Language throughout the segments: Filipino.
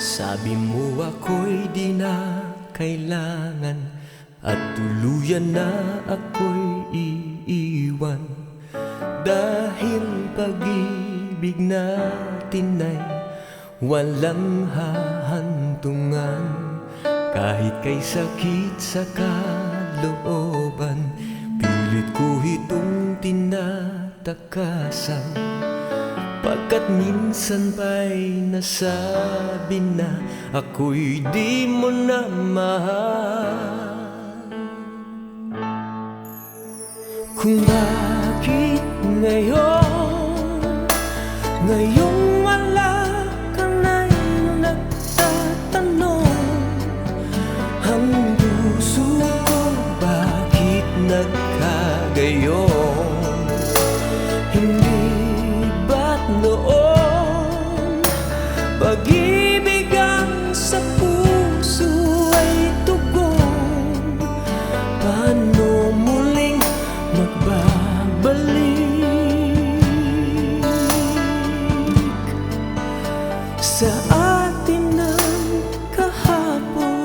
Sabi mo ako'y di na kailangan at tuluyan na ako'y iiwan, dahil pag-ibig natin ay walang hahantungan. Kahit kay sakit sa kalooban, pilit ko itong tinatakasan, pagkat minsan pa'y nasabi na ako'y di mo na mahal. Kung bakit ngayong wala ka na'y nagtatanong, ang puso ko bakit nagkagayon? Hindi ba't noon pag-ibig ang sa puso ay tugon? Paano muling magbabalik sa atin ng kahapon?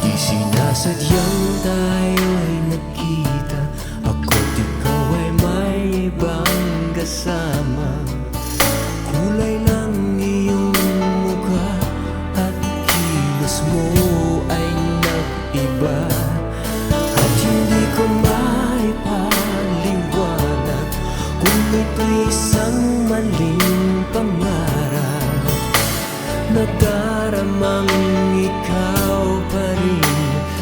Di sinasadyang tayo'y nagkita, ako't ikaw ay may ibang kasama. Kulay ng iyong mukha at kilos mo ay nag-iba, at hindi ko maipaliwanag kung ito'y isang maling pangarap na daramang ikaw pa rin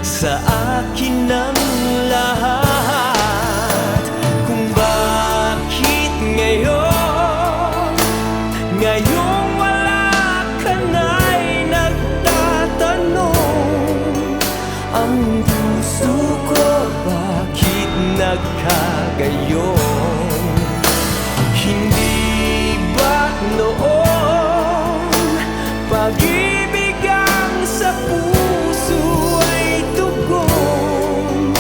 sa akin ang lahat. Kung bakit ngayong wala ka na'y nagtatanong, ang puso ko bakit nagkagayon? Hindi ba't noon pag-ibig ang sa puso ay tugon?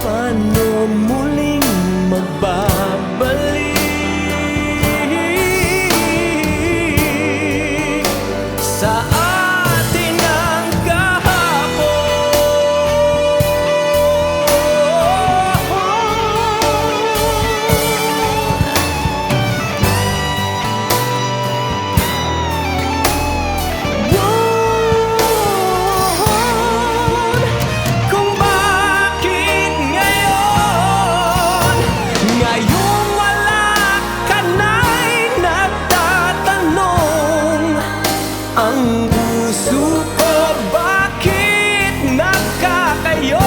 Paano muling magbabalik sa atin ang ang puso ko bakit nagkakayon?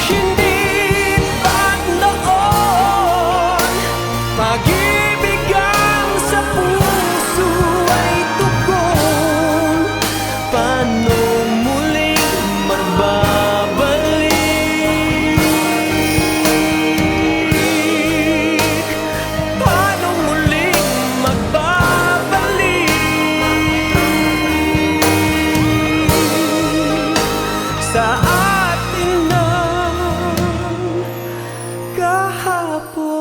Hindi ba't noon pag-ibig ang sa puso ay tugon? Paano muling magbabalik? Paano muling magbabalik sa atin ng kahapon?